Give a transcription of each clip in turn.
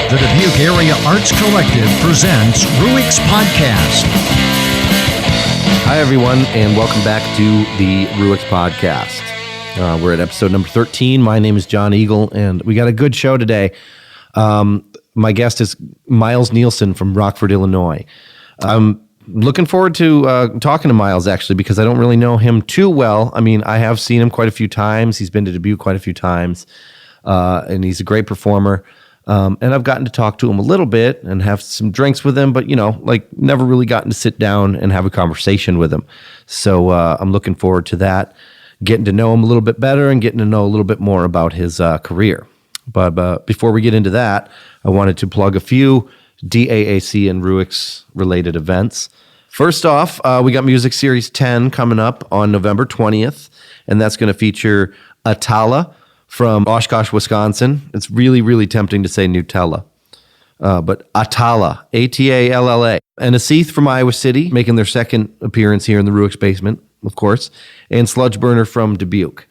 The Dubuque Area Arts Collective presents Ruix Podcast. Hi, everyone, and welcome back to the Ruix Podcast. We're at episode number 13. My name is Jon Eagle, and we got a good show today. My guest is Miles Nielsen from Rockford, Illinois. I'm looking forward to talking to Miles, actually, because I don't really know him too well. I mean, I have seen him quite a few times. He's been to Dubuque quite a few times, and he's a great performer. And I've gotten to talk to him a little bit and have some drinks with him, but, never really gotten to sit down and have a conversation with him. So I'm looking forward to that, getting to know him a little bit better and getting to know a little bit more about his career. But before we get into that, I wanted to plug a few DAAC and Ruix related events. First off, we got Music Series 10 coming up on November 20th, and that's going to feature Atala from Oshkosh, Wisconsin. It's really, really tempting to say Nutella. But Atala, A-T-A-L-L-A. And Aseeth from Iowa City, making their second appearance here in the Ruix basement, of course. And Sludge Burner from Dubuque.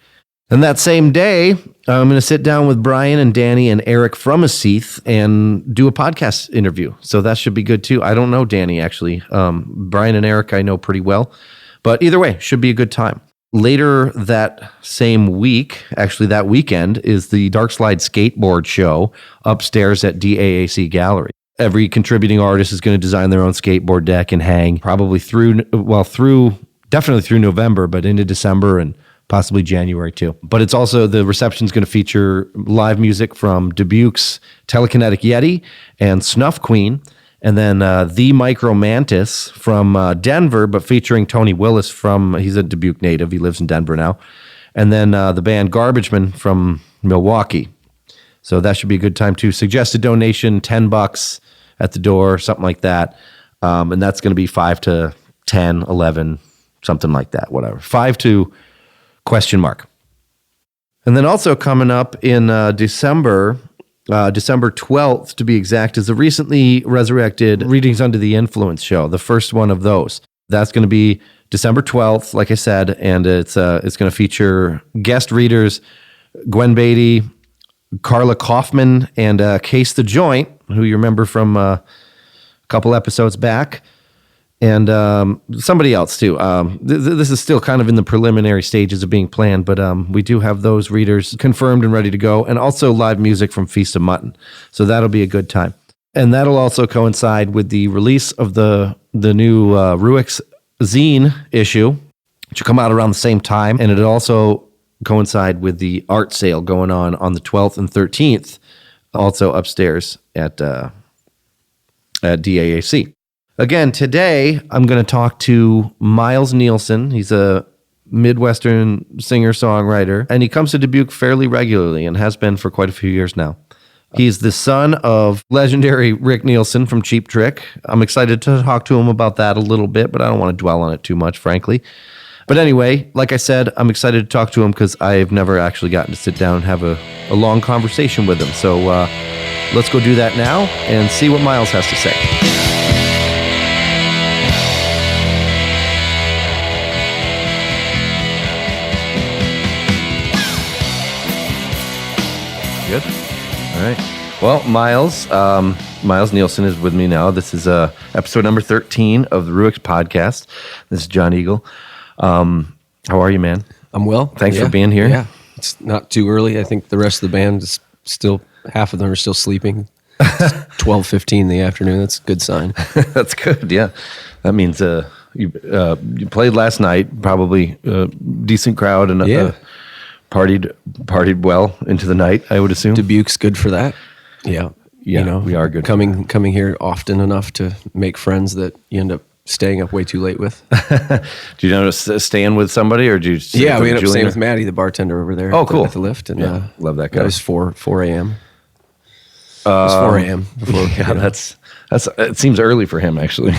And that same day, I'm going to sit down with Brian and Danny and Eric from Aseeth and do a podcast interview. So that should be good too. I don't know Danny, actually. Brian and Eric I know pretty well. But either way, should be a good time. Later that same week, actually that weekend, is the Dark Slide Skateboard Show upstairs at DAAC Gallery. Every contributing artist is going to design their own skateboard deck and hang probably definitely through November, but into December and possibly January too. But it's also, the reception is going to feature live music from Dubuque's Telekinetic Yeti and Snuff Queen. And then The Micro Mantis from Denver, but featuring Tony Willis he's a Dubuque native. He lives in Denver now. And then the band Garbageman from Milwaukee. So that should be a good time too. Suggested donation, $10 at the door, something like that. And that's going to be 5 to 10, 11, something like that, whatever. 5 to ? And then also coming up in December 12th, to be exact, is the recently resurrected Readings Under the Influence show, the first one of those. That's going to be December 12th, like I said, and it's going to feature guest readers Gwen Beatty, Carla Kaufman, and Case the Joint, who you remember from a couple episodes back, and somebody else too. This is still kind of in the preliminary stages of being planned, but we do have those readers confirmed and ready to go, and also live music from Feast of Mutton. So that'll be a good time. And that'll also coincide with the release of the new Ruix zine issue, which will come out around the same time, and it'll also coincide with the art sale going on the 12th and 13th, also upstairs at DAAC. Again, today, I'm going to talk to Miles Nielsen. He's a Midwestern singer-songwriter, and he comes to Dubuque fairly regularly and has been for quite a few years now. He's the son of legendary Rick Nielsen from Cheap Trick. I'm excited to talk to him about that a little bit, but I don't want to dwell on it too much, frankly. But anyway, like I said, I'm excited to talk to him because I've never actually gotten to sit down and have a long conversation with him. So let's go do that now and see what Miles has to say. Good. All right. Well, Miles Nielsen is with me now. This is episode number 13 of the Ruix Podcast. This is Jon Eagle. How are you, man? I'm well. Thanks for being here. Yeah, it's not too early. I think the rest of the band is still, half of them are still sleeping. It's 12:15 in the afternoon. That's a good sign. That's good, yeah. That means you played last night, probably a decent crowd, and partied well into the night, I would assume. Dubuque's good for that. Yeah. Yeah, we are good. Coming here often enough to make friends that you end up staying up way too late with. Do you notice staying with somebody, or do you? We ended up staying with Maddie, the bartender over there. Oh, cool. At the lift, and love that guy. It was 4 a.m. It was 4 a.m. before. That's it seems early for him, actually.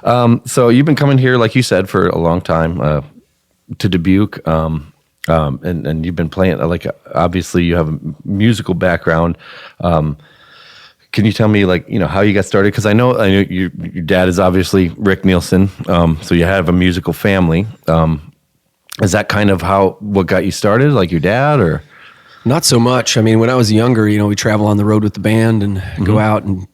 Oh. So you've been coming here, like you said, for a long time to Dubuque. And you've been playing, like, obviously you have a musical background. Can you tell me, like, how you got started? Because I know your dad is obviously Rick Nielsen, so you have a musical family. Is that kind of what got you started, like your dad, or? Not so much. I mean, when I was younger, we travel on the road with the band and go out and,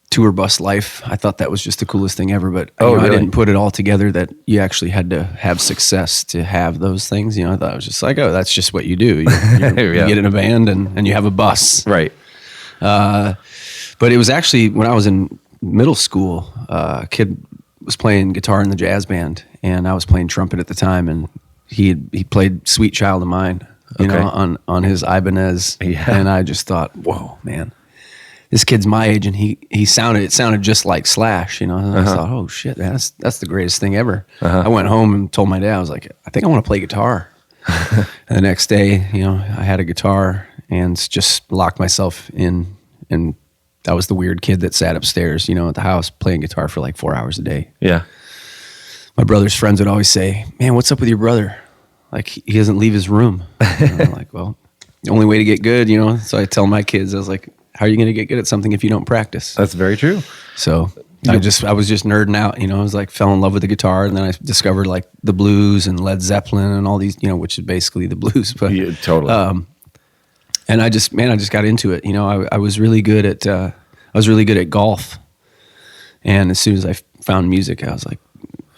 tour bus life. I thought that was just the coolest thing ever, but really? I didn't put it all together that you actually had to have success to have those things. I thought it was just like, oh, that's just what you do. You get in a band and you have a bus. Right. But it was actually when I was in middle school, a kid was playing guitar in the jazz band and I was playing trumpet at the time, and he played Sweet Child of Mine, on his Ibanez. Yeah. And I just thought, whoa, man. This kid's my age, and it sounded just like Slash, And I thought, oh shit, man, that's the greatest thing ever. I went home and told my dad, I was like, I think I want to play guitar. And the next day, I had a guitar and just locked myself in, and I was the weird kid that sat upstairs, at the house playing guitar for like 4 hours a day. Yeah. My brother's friends would always say, man, what's up with your brother? Like, he doesn't leave his room. And I'm like, well, the only way to get good, So I tell my kids, I was like, how are you going to get good at something if you don't practice? That's very true. So I was just nerding out, I was like, fell in love with the guitar, and then I discovered like the blues and Led Zeppelin and all these, which is basically the blues. But Yeah, totally. and I just got into it. I was really good at golf, and as soon as I found music, I was like,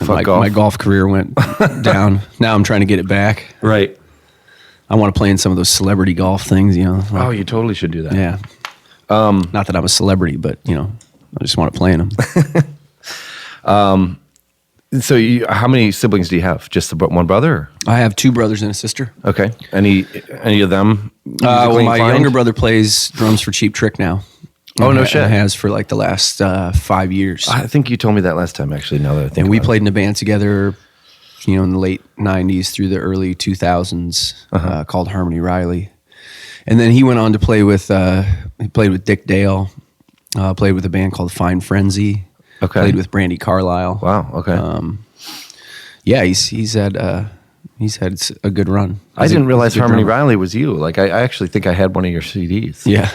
my golf career went down. Now I'm trying to get it back. Right. I want to play in some of those celebrity golf things. Oh, you totally should do that. Yeah. Not that I'm a celebrity, but I just want to play in them. So how many siblings do you have? Just one brother? Or? I have 2 brothers and a sister. Okay. Any of them? Well, my younger brother plays drums for Cheap Trick now. Oh, no shit. Has for like the last 5 years. I think you told me that last time, actually, now that I think And we about played in a band together, in the late 90s through the early 2000s, called Harmony Riley. And then he went on to play with, he played with Dick Dale, played with a band called Fine Frenzy, played with Brandy Carlisle. Wow, okay. Yeah, he's had a good run. I didn't realize Harmony drummer. Riley was you. Like, I actually think I had one of your CDs. Yeah.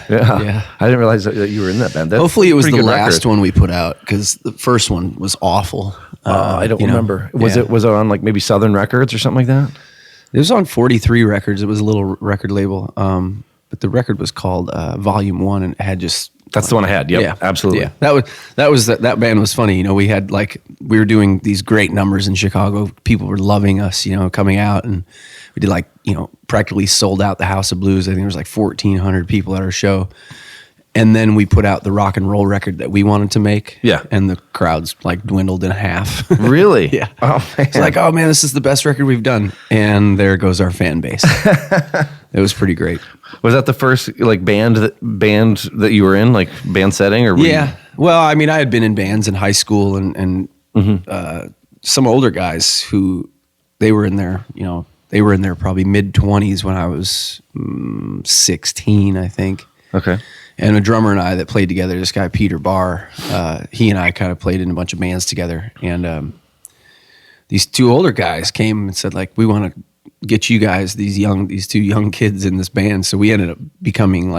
I didn't realize that you were in that band. That's Hopefully it was the pretty good last record. one we put out, because the first one was awful. I don't remember. Was it on like maybe Southern Records or something like that? It was on 43 Records. It was a little record label. But the record was called Volume 1, and it had just... That's the one I had. Yep, Yeah, absolutely. Yeah, that band was funny. We had we were doing these great numbers in Chicago. People were loving us, coming out, and we did practically sold out the House of Blues. I think there was 1,400 people at our show. And then we put out the rock and roll record that we wanted to make. Yeah. And the crowds dwindled in half. Really? Yeah. Oh, man. It's like, oh man, this is the best record we've done. And there goes our fan base. It was pretty great. Was that the first band that you were in, band setting, or were Yeah. Well, I mean, I had been in bands in high school, and some older guys who they were in their probably mid-20s when I was 16, I think. Okay. And a drummer and I that played together, this guy Peter Barr, he and I kind of played in a bunch of bands together. And these 2 older guys came and said, we want to get you guys, these 2 young kids in this band. So we ended up becoming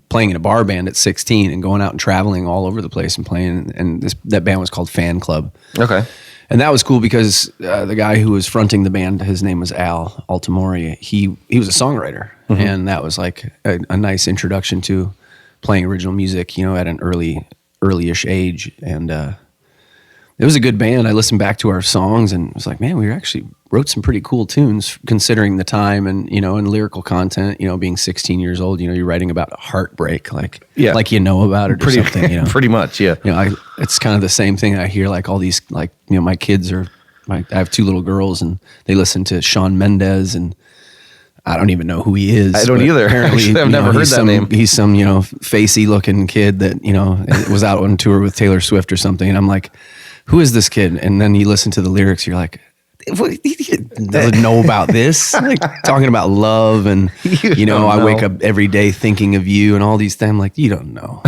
playing in a bar band at 16 and going out and traveling all over the place and playing. And that band was called Fan Club. Okay. And that was cool because the guy who was fronting the band, his name was Al Altamori. He was a songwriter, and that was a nice introduction to playing original music, at an early-ish age. And it was a good band. I listened back to our songs and was like, man, we actually wrote some pretty cool tunes considering the time and, and lyrical content, being 16 years old, you're writing about heartbreak, like about it or something, Pretty much, yeah. It's kind of the same thing I hear, all these, my kids I have 2 little girls and they listen to Shawn Mendes, and I don't even know who he is. I don't either. Apparently, Actually, I've never heard that name. He's some, facey looking kid that, was out on tour with Taylor Swift or something. And I'm like, who is this kid? And then you listen to the lyrics, you're like, he doesn't know about this. Talking about love and, I wake up every day thinking of you and all these things. I'm like, you don't know.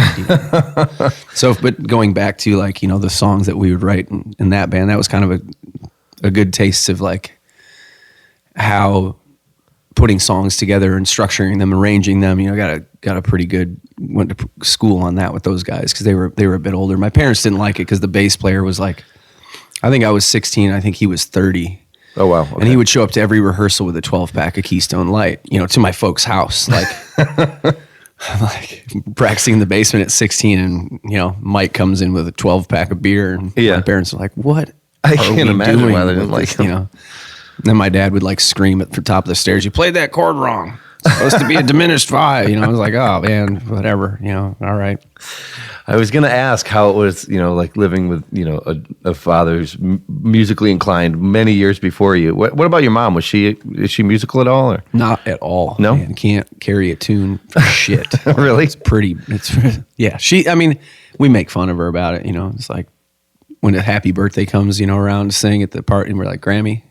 So, but going back to the songs that we would write in that band, that was kind of a good taste of how putting songs together and structuring them, arranging them. Got a pretty good, went to school on that with those guys because they were a bit older. My parents didn't like it because the bass player was I think I was 16. I think he was 30. Oh, wow. Okay. And he would show up to every rehearsal with a 12-pack of Keystone Light, to my folks' house. Like, I'm like practicing in the basement at 16 and, Mike comes in with a 12-pack of beer and my parents are like, what I can't imagine why they didn't like him. And then my dad would like scream at the top of the stairs, you played that chord wrong. It's supposed to be a diminished 5. I was like, oh man, whatever, all right. I was going to ask how it was, like living with, a father who's musically inclined many years before you. What about your mom? Is she musical at all? Or? Not at all. No? Man, can't carry a tune for shit. Really? Yeah. We make fun of her about it. It's like when a happy birthday comes, around to sing at the party and we're like, Grammy,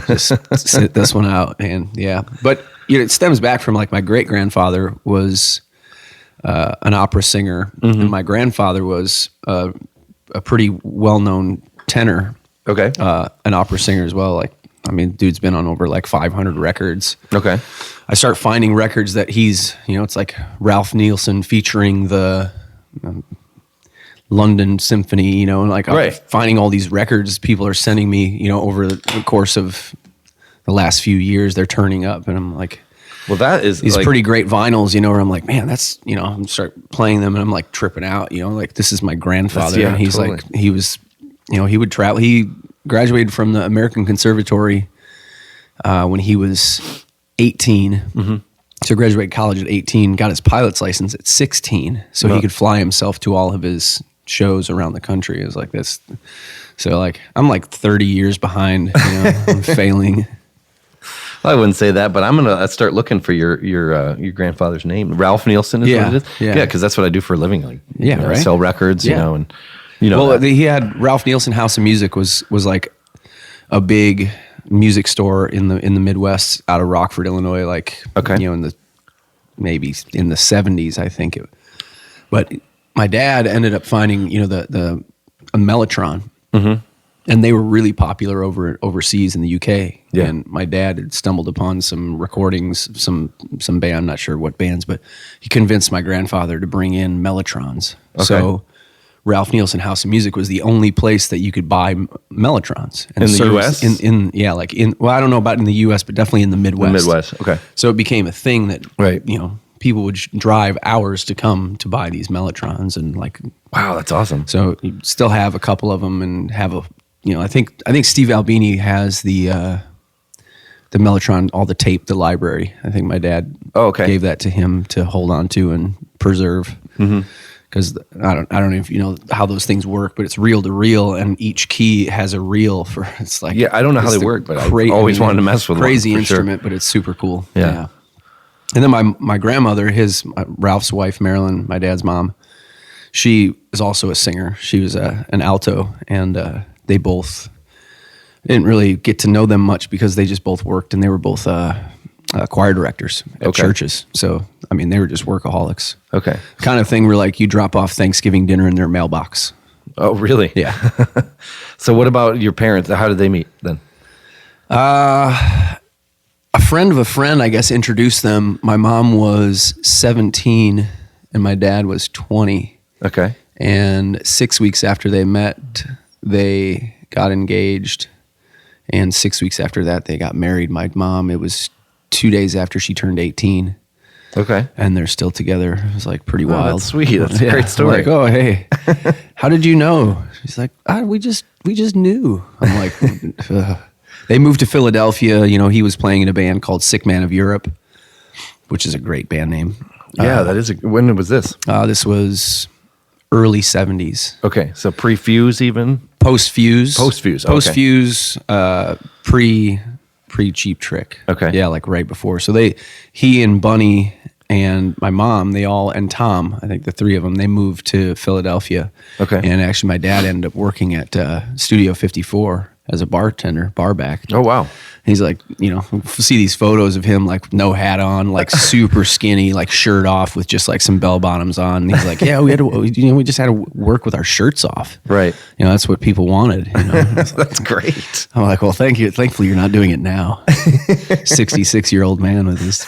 just sit this one out. And yeah, but it stems back from like my great grandfather was an opera singer, and my grandfather was a pretty well-known tenor. Okay. An opera singer as well. Dude's been on over like 500 records. Okay. I start finding records that he's, it's like Ralph Nielsen featuring the London Symphony, right. I'm finding all these records people are sending me, over the course of the last few years, they're turning up, and I'm like, well, that is these pretty great vinyls, where I'm like, man, that's, I'm start playing them and I'm like tripping out, like this is my grandfather. And he's totally. Like, he was, he would travel. He graduated from the American Conservatory when he was 18. Mm-hmm. So graduated college at 18, got his pilot's license at 16. So he could fly himself to all of his shows around the country. It was like this. So like, I'm like 30 years behind, I'm failing. Well, I wouldn't say that, but I'm gonna start looking for your grandfather's name. Ralph Nielsen is what it is. Yeah, because that's what I do for a living. Like, right. Sell records, and Well, he had Ralph Nielsen House of Music was like a big music store in the Midwest out of Rockford, Illinois. Like, maybe in the 70s, I think. But my dad ended up finding a Mellotron. Mm-hmm. And they were really popular overseas in the UK. Yeah. And my dad had stumbled upon some recordings, some band, I'm not sure what bands, but he convinced my grandfather to bring in Mellotrons. Okay. So Ralph Nielsen House of Music was the only place that you could buy Mellotrons. And in the US? I don't know about in the US, but definitely in the Midwest. The Midwest, okay. So it became a thing that, people would drive hours to come to buy these Mellotrons and like. Wow, that's awesome. So you still have a couple of them and have a, I think Steve Albini has the Mellotron, all the tape, the library. I think my dad gave that to him to hold on to and preserve. Because I don't know if you know how those things work, but it's reel to reel, and each key has a reel for. It's like I don't know how they work, but I always wanted to mess with crazy one, instrument, but it's super cool. Yeah. And then my grandmother, Ralph's wife, Marilyn, my dad's mom, she is also a singer. She was an alto, and they both didn't really get to know them much because they just both worked, and they were both choir directors at churches. So, they were just workaholics. Okay. Kind of thing where like you drop off Thanksgiving dinner in their mailbox. Oh, really? Yeah. So what about your parents? How did they meet then? A friend of a friend, I guess, introduced them. My mom was 17 and my dad was 20. Okay. And 6 weeks after they met, they got engaged. And 6 weeks after that, they got married. My mom, it was 2 days after she turned 18. Okay. And they're still together. It was like pretty wild. That's sweet. That's a great story. I'm like, oh, hey, how did you know? She's like, we just knew. I'm like, ugh. They moved to Philadelphia. He was playing in a band called Sick Man of Europe, which is a great band name. Yeah, that is. When was this? This was early 70s. Okay, so pre-Fuse even? Post-Fuse. Post-Fuse, okay. Post-Fuse, pre-Cheap Trick. Okay. Yeah, like right before. So he and Bunny and my mom, and Tom, I think the three of them, they moved to Philadelphia. Okay. And actually my dad ended up working at Studio 54 as a bartender, barback. Oh, wow. He's like, see these photos of him like no hat on, like super skinny, like shirt off with just like some bell bottoms on. And he's like, yeah, we just had to work with our shirts off. Right. That's what people wanted. That's great. I'm like, well, thank you. Thankfully, you're not doing it now. 66-year-old man with his,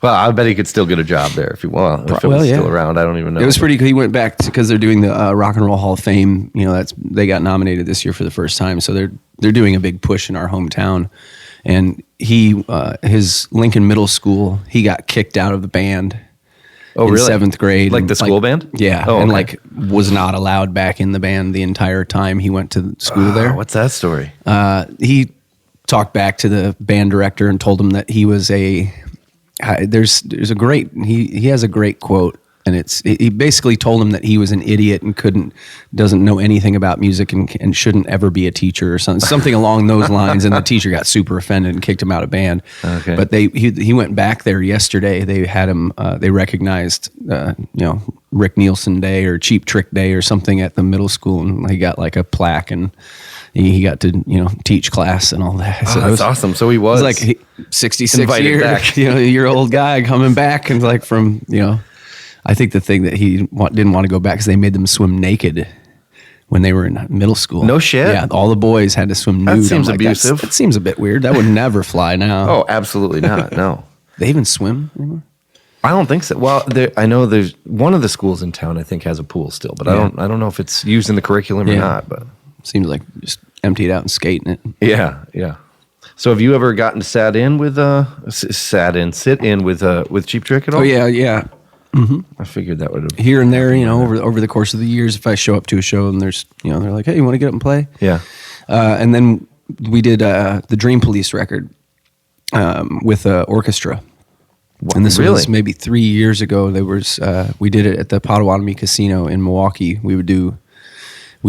Well, I bet he could still get a job there if he if it was still around. I don't even know. It was pretty good. He went back because they're doing the Rock and Roll Hall of Fame. They got nominated this year for the first time, so they're doing a big push in our hometown. And his Lincoln Middle School, he got kicked out of the band. Oh, in really? 7th grade. Like the school band? Yeah. Oh, and okay. was not allowed back in the band the entire time he went to school there. What's that story? He talked back to the band director and told him that he was there's a great, he has a great quote. And he basically told him that he was an idiot and doesn't know anything about music and shouldn't ever be a teacher or something along those lines. And the teacher got super offended and kicked him out of band. Okay. But he went back there yesterday. They had him. They recognized Rick Nielsen Day or Cheap Trick Day or something at the middle school, and he got like a plaque and he got to teach class and all that. So that's awesome. So he was like 66 back. year old guy coming back and like from I think the thing that he didn't want to go back because they made them swim naked when they were in middle school. No shit? Yeah, all the boys had to swim nude. That seems abusive. That seems a bit weird. That would never fly now. Oh, absolutely not. No. They even swim anymore? I don't think so. Well, I know there's one of the schools in town I think has a pool still, but I don't know if it's used in the curriculum or not. But seems like just empty it out and skate in it. Yeah, yeah. So have you ever gotten to sit in with Cheap Trick at all? Oh yeah. Mm-hmm. I figured that would have here and there, over the course of the years. If I show up to a show and there's, they're like, "Hey, you want to get up and play?" Yeah. And then we did the Dream Police record with an orchestra. And this was maybe 3 years ago. There was we did it at the Potawatomi Casino in Milwaukee. We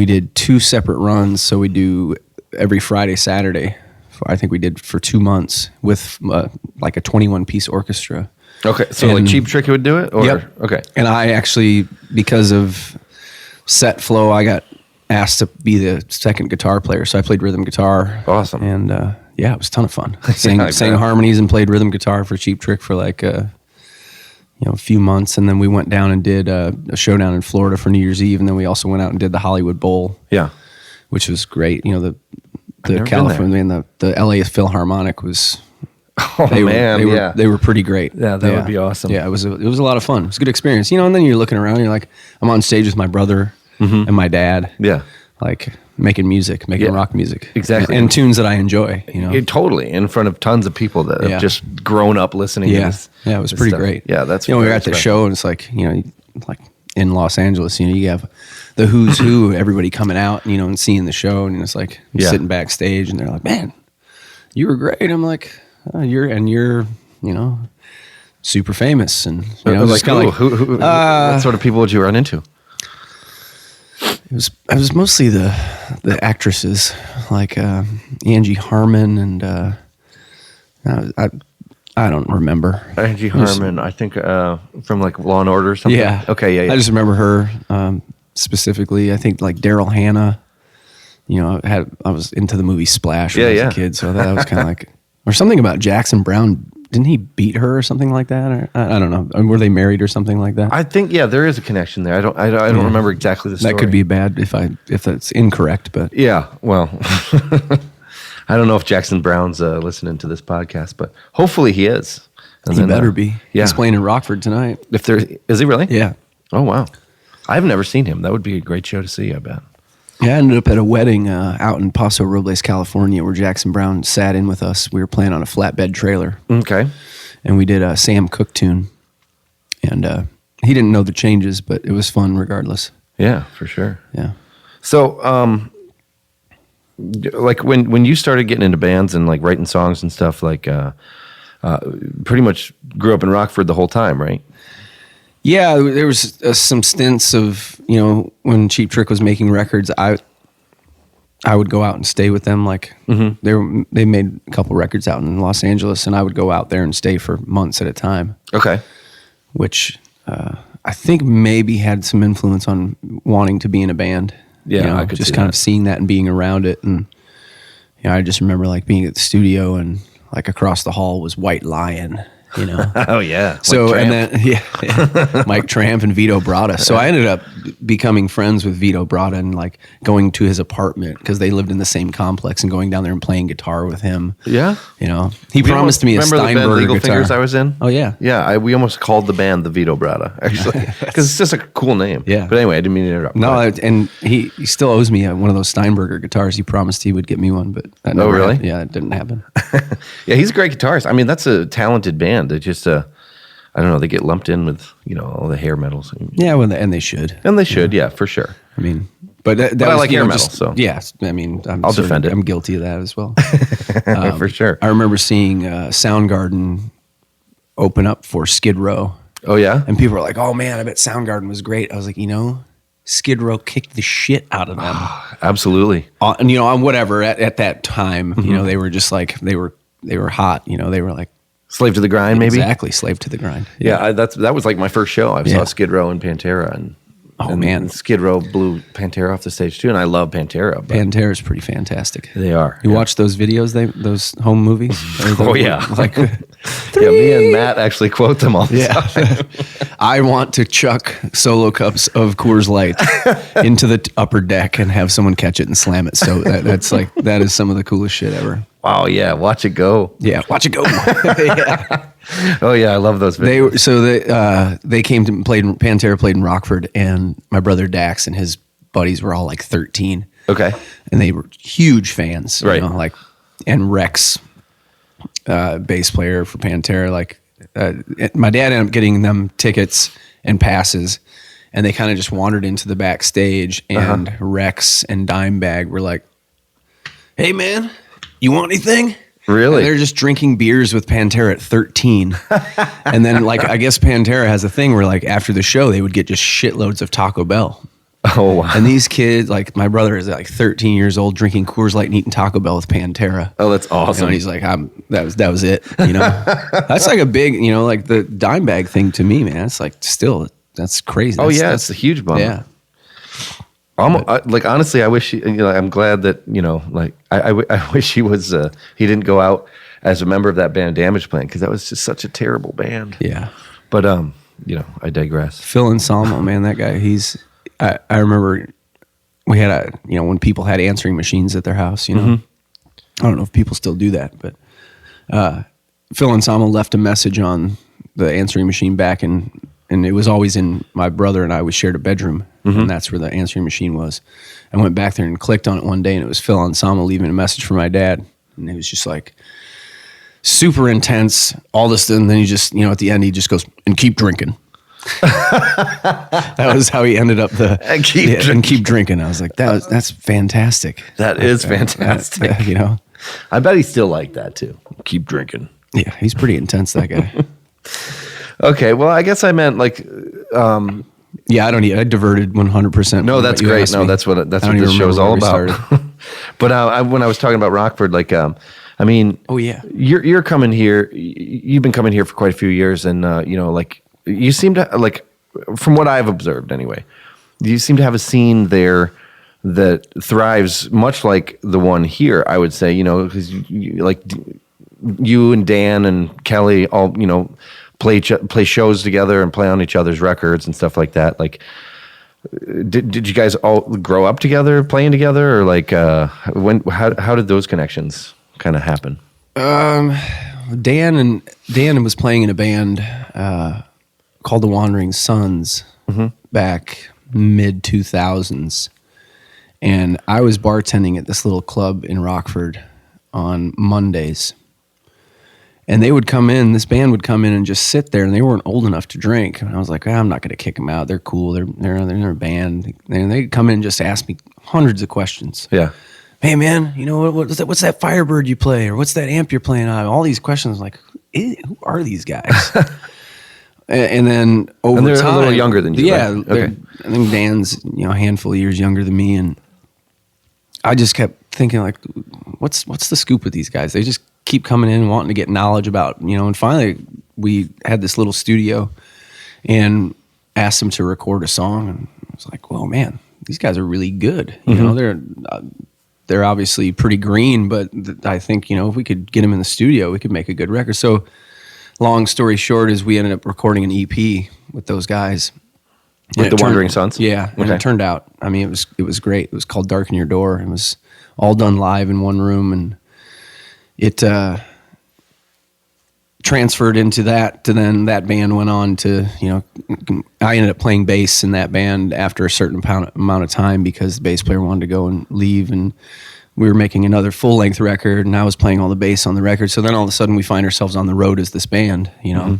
did 2 separate runs, so we do every Friday, Saturday. I think we did for 2 months with like a 21-piece orchestra. Okay, so like Cheap Trick would do it? Or, yep. Okay. And I actually, because of set flow, I got asked to be the second guitar player, so I played rhythm guitar. Awesome. And it was a ton of fun. Sang harmonies and played rhythm guitar for Cheap Trick for like a few months, and then we went down and did a show down in Florida for New Year's Eve, and then we also went out and did the Hollywood Bowl. Yeah. Which was great. The California and the LA Philharmonic was... They were pretty great. Yeah, that would be awesome. Yeah, it was a lot of fun. It was a good experience. And then you're looking around, and you're like, I'm on stage with my brother and my dad. Yeah. Like making music, rock music. Exactly. And tunes that I enjoy, Totally. In front of tons of people that have just grown up listening to this. Yeah, it was pretty great. Yeah, that's we were at the show, and it's like, like in Los Angeles, you have the who's who, everybody coming out, and seeing the show, and it's like sitting backstage, and they're like, "Man, you were great." I'm like, you're super famous, and like who what sort of people would you run into? It was mostly the actresses like Angie Harmon and I don't remember Angie Harmon. I think from like Law and Order or something. Yeah. Okay. Yeah. I just remember her specifically. I think like Daryl Hannah. I was into the movie Splash when I was a kid, so that was kind of like. Or something about Jackson Brown. Didn't he beat her or something like that? Or I don't know. Were they married or something like that? I think there is a connection there. I don't remember exactly the story. That could be bad if that's incorrect. But yeah, well, I don't know if Jackson Brown's listening to this podcast, but hopefully he is. And he better be. Yeah. He's playing in Rockford tonight. Is he really? Yeah. Oh wow, I've never seen him. That would be a great show to see. I bet. Yeah, I ended up at a wedding out in Paso Robles, California, where Jackson Brown sat in with us. We were playing on a flatbed trailer. Okay. And we did a Sam Cooke tune. And he didn't know the changes, but it was fun regardless. Yeah, for sure. Yeah. So, like when you started getting into bands and like writing songs and stuff, like pretty much grew up in Rockford the whole time, right? Yeah, there was some stints of, when Cheap Trick was making records, I would go out and stay with them. Like they made a couple records out in Los Angeles, and I would go out there and stay for months at a time. Okay. Which I think maybe had some influence on wanting to be in a band. Yeah, I could just see kind that. of seeing that and being around it. And I just remember like being at the studio and like across the hall was White Lion. you know. Oh yeah. So Like and then Mike Tramp and Vito Bratta. So I ended up becoming friends with Vito Bratta and like going to his apartment because they lived in the same complex and going down there and playing guitar with him. Yeah. You know, he We promised me a remember the band Steinberger Legal guitar. Fingers I was in? Oh yeah. Yeah, we almost called the band the Vito Bratta, actually, because it's just a cool name. Yeah. But anyway, I didn't mean to interrupt. No, and he still owes me one of those Steinberger guitars. He promised he would get me one, but that never really? happened. Yeah, it didn't happen. Yeah, he's a great guitarist. I mean, that's a talented band. They just, I don't know, they get lumped in with, all the hair metals. Yeah, well, and they should. And they should, yeah, for sure. I mean, but that I was, like hair metal, so. Yes, I mean, I'll defend it. I'm guilty of that as well. For sure. I remember seeing Soundgarden open up for Skid Row. Oh, yeah? And people were like, oh man, I bet Soundgarden was great. I was like, Skid Row kicked the shit out of them. Absolutely. And on whatever, at that time, they were just like, they were hot, they were like, Slave to the Grind, maybe? exactly, slave to the grind. Yeah, that was like my first show. I saw Skid Row and Pantera, and man. Skid Row blew Pantera off the stage too, and I love Pantera. But Pantera's pretty fantastic. they are. You watch those videos, those home movies? Oh, yeah. Like, Yeah, me and Matt actually quote them all the time. I want to chuck solo cups of Coors Light into the upper deck and have someone catch it and slam it. So that is some of the coolest shit ever. Wow, yeah, watch it go. Yeah, watch it go. Yeah. Oh yeah, I love those videos. They came to Pantera played in Rockford, and my brother Dax and his buddies were all like 13. Okay. And they were huge fans, right? And Rex, bass player for Pantera, my dad ended up getting them tickets and passes, and they kind of just wandered into the backstage, and Rex and Dimebag were like, "Hey man, you want anything?" Really? And they're just drinking beers with Pantera at 13. And then I guess Pantera has a thing where after the show, they would get just shitloads of Taco Bell. Oh, wow. And these kids, my brother is 13 years old, drinking Coors Light and eating Taco Bell with Pantera. Oh, that's awesome. And he's like, that was it. That's like a big, the Dimebag thing to me, man. It's that's crazy. Oh, that's a huge bummer. Yeah. Honestly, I wish, I'm glad that, I wish he was, he didn't go out as a member of that band Damage Plan, because that was just such a terrible band. Yeah. But, I digress. Phil Anselmo, man, that guy, I remember we had when people had answering machines at their house, I don't know if people still do that, but Phil Anselmo left a message on the answering machine back and it was always in, my brother and I, we shared a bedroom, and that's where the answering machine was. I went back there and clicked on it one day, and it was Phil Anselmo leaving a message for my dad, and it was just super intense, all this, and then he just, at the end, he just goes, "And keep drinking." That was how he ended up and keep drinking. I was like, that's fantastic. That is fantastic. I bet he still liked that too. Keep drinking. Yeah, he's pretty intense, that guy. Okay, well, I guess I meant yeah, I diverted 100%. No, that's great. No, that's what this show's all about. But when I was talking about Rockford, oh yeah, you're coming here. You've been coming here for quite a few years, and you seem to from what I've observed anyway, you seem to have a scene there that thrives much like the one here. I would say, because you and Dan and Kelly all play shows together and play on each other's records and stuff like that. Did you guys all grow up together, playing together, or how did those connections kind of happen? Dan was playing in a band called the Wandering Sons back mid 2000s, and I was bartending at this little club in Rockford on Mondays. And they would come in, this band would come in and just sit there, and they weren't old enough to drink. And I was like, I'm not going to kick them out. They're cool. They're a band. And they'd come in and just ask me hundreds of questions. Yeah. Hey, man, what's that Firebird you play? Or what's that amp you're playing on? All these questions, who are these guys? And then over and they're time, a little younger than you. Yeah. Right? Okay. I think Dan's, a handful of years younger than me. And I just kept thinking, what's the scoop with these guys? They just keep coming in wanting to get knowledge about, and finally we had this little studio and asked them to record a song, and I was like, well, man, these guys are really good. They're obviously pretty green, but I think, if we could get them in the studio, we could make a good record. So long story short is we ended up recording an EP with those guys. With the Wandering Sons? Yeah. And it turned out, I mean, it was great. It was called Darken Your Door. It was all done live in one room, and it transferred into that, to then that band went on to, I ended up playing bass in that band after a certain amount of time because the bass player wanted to go and leave, and we were making another full-length record, and I was playing all the bass on the record. So then all of a sudden we find ourselves on the road as this band, And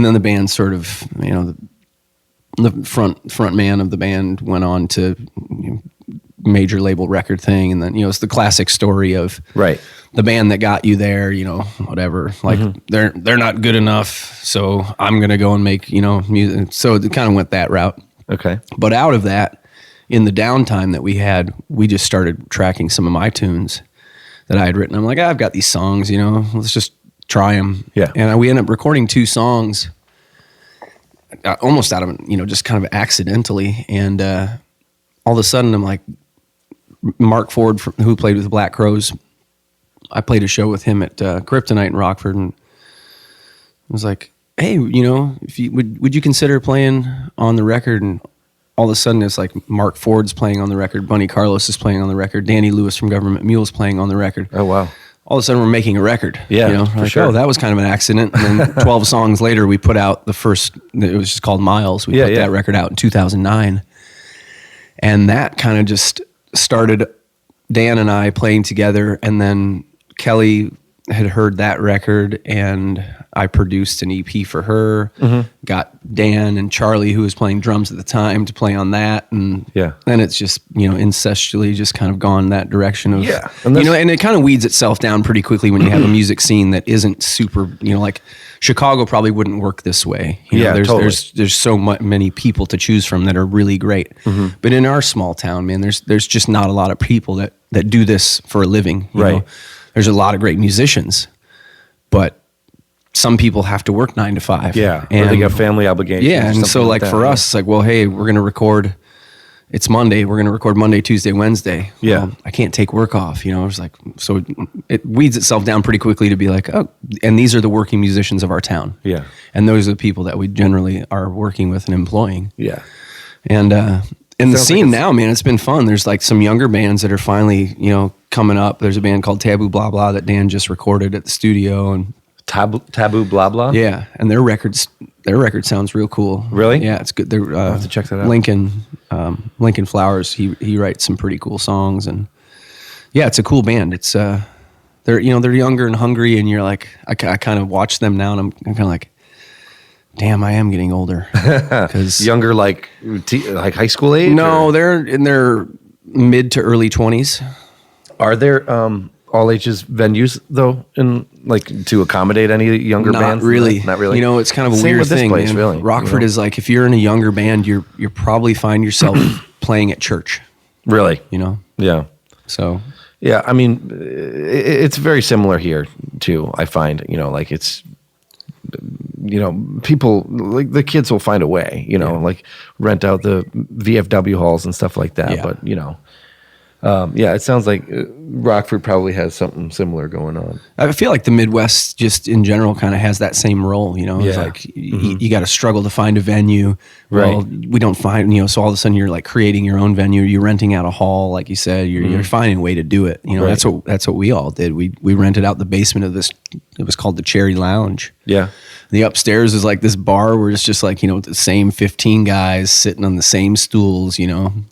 then the band sort of, the front man of the band went on to major label record thing, and then it's the classic story of the band that got you there, whatever, like they're not good enough, so I'm gonna go and make music. So it kind of went that route. Okay. But out of that, in the downtime that we had, we just started tracking some of my tunes that I had written. I'm like, I've got these songs, let's just try them. Yeah. And we ended up recording 2 songs almost out of, just kind of accidentally. And all of a sudden I'm like, Mark Ford, who played with the Black Crowes, I played a show with him at Kryptonite in Rockford, and I was like, hey, if you would you consider playing on the record? And all of a sudden it's like Mark Ford's playing on the record, Bunny Carlos is playing on the record, Danny Lewis from Government Mule's playing on the record. Oh, wow. All of a sudden we're making a record. Yeah, for like, sure. Oh, that was kind of an accident. And then 12 songs later, we put out the first, it was just called Miles. We put that record out in 2009. And that kind of just started Dan and I playing together. And then Kelly had heard that record, and I produced an EP for her, got Dan and Charlie, who was playing drums at the time, to play on that. And then it's just, incestually just kind of gone that direction of, and it kind of weeds itself down pretty quickly when you have a music scene that isn't super, like Chicago probably wouldn't work this way. There's so many people to choose from that are really great. But in our small town, man, there's just not a lot of people that do this for a living. You know? There's a lot of great musicians, but some people have to work 9 to 5. Yeah, and or they got family obligations. Yeah, and so like for us, it's like, well, hey, we're going to record. It's Monday. We're going to record Monday, Tuesday, Wednesday. Yeah, well, I can't take work off. It's like, so it weeds itself down pretty quickly to be like, oh, and these are the working musicians of our town. Yeah, and those are the people that we generally are working with and employing. Yeah, and in the scene now, man, it's been fun. There's like some younger bands that are finally, coming up. There's a band called Taboo Blah Blah that Dan just recorded at the studio, and Taboo Blah Blah. Yeah, and their record sounds real cool. Really? Yeah, it's good. I'll have to check that out. Lincoln Flowers. He writes some pretty cool songs, and yeah, it's a cool band. It's they're younger and hungry, and you're like, I kind of watch them now, and I'm kind of like, damn, I am getting older. Because younger, like high school age? No, they're in their mid to early 20s. Are there all ages venues though, in like to accommodate any younger bands? Not really. It's kind of a Same weird with this thing. place, man. really. Rockford is like, if you're in a younger band, you're probably find yourself playing at church. Really? Yeah. So. Yeah, I mean, it's very similar here too. I find like it's. People like the kids will find a way, like rent out the VFW halls and stuff like that. Yeah. But it sounds like Rockford probably has something similar going on. I feel like the Midwest just in general kind of has that same role, It's like you got to struggle to find a venue. Well, we don't find, so all of a sudden you're like creating your own venue. You're renting out a hall, like you said. You're finding a way to do it. That's what we all did. We rented out the basement of this. It was called the Cherry Lounge. Yeah. The upstairs is like this bar where it's just like, the same 15 guys sitting on the same stools,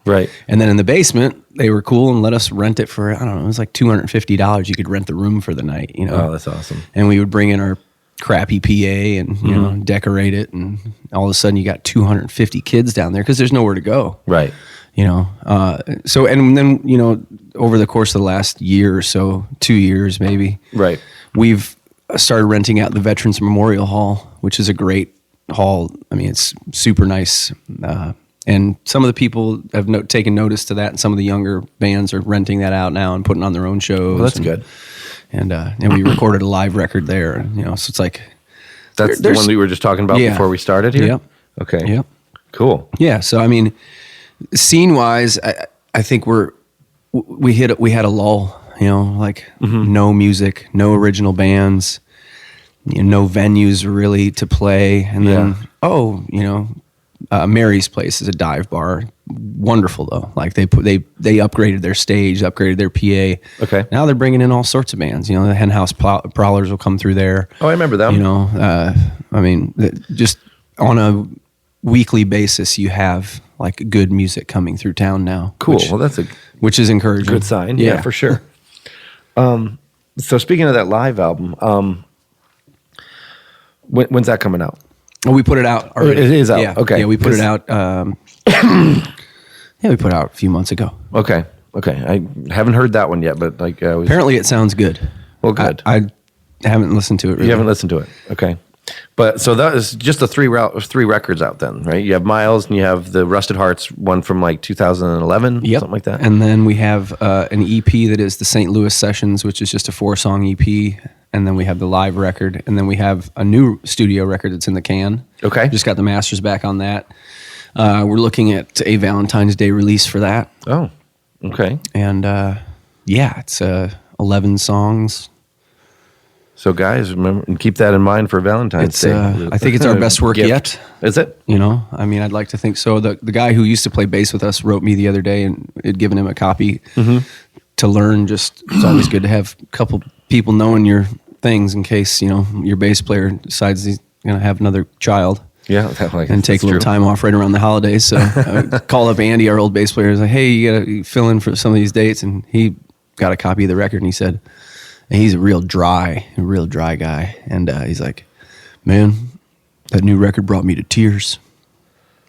Right. And then in the basement, they were cool and let us rent it for, I don't know, it was like $250. You could rent the room for the night, Oh, that's awesome. And we would bring in our crappy PA and, decorate it. And all of a sudden you got 250 kids down there because there's nowhere to go. Right. So, and then, over the course of the last year or so, 2 years maybe. Right. We've started renting out the Veterans Memorial Hall, which is a great hall. I mean, it's super nice. And some of the people have taken notice to that, and some of the younger bands are renting that out now and putting on their own shows. Well, that's good. And we recorded a live record there. So it's like that's the one we were just talking about before we started here. Yep. Okay. Yep. Cool. Yeah. So I mean, scene wise, I think we had a lull. No music, no original bands. no venues really to play. And then, Mary's Place is a dive bar. Wonderful though. Like they upgraded their stage, upgraded their PA. Okay. Now they're bringing in all sorts of bands. You know, the Hen House Prowlers will come through there. Oh, I remember them. You know, just on a weekly basis, you have like good music coming through town now. Cool. Well, that's which is encouraging. good sign. Yeah, for sure. So speaking of that live album, when's that coming out? Oh, we put it out already. It is out. Yeah. Okay. Yeah, we put it out. We put it out a few months ago. Okay. I haven't heard that one yet, but like apparently it sounds good. Well, good. I haven't listened to it. Really. You haven't listened to it. Okay. But so that is just the three records out then, right? You have Miles and you have the Rusted Hearts one from like 2011, something like that. And then we have an EP that is the St. Louis Sessions, which is just a 4-song EP. And then we have the live record. And then we have a new studio record that's in the can. Okay. Just got the masters back on that. We're looking at a Valentine's Day release for that. Oh, okay. And it's 11 songs. So guys, remember and keep that in mind for Valentine's Day. I think it's our best work yet. Is it? You know, I mean, I'd like to think so. The guy who used to play bass with us wrote me the other day and had given him a copy to learn. Just it's always good to have a couple people knowing your things in case, you know, your bass player decides he's going to have another child. Yeah, and take a little time off right around the holidays. So I called up Andy, our old bass player. I was like, hey, you got to fill in for some of these dates. And he got a copy of the record and he said, and he's a real dry guy. And he's like, man, that new record brought me to tears.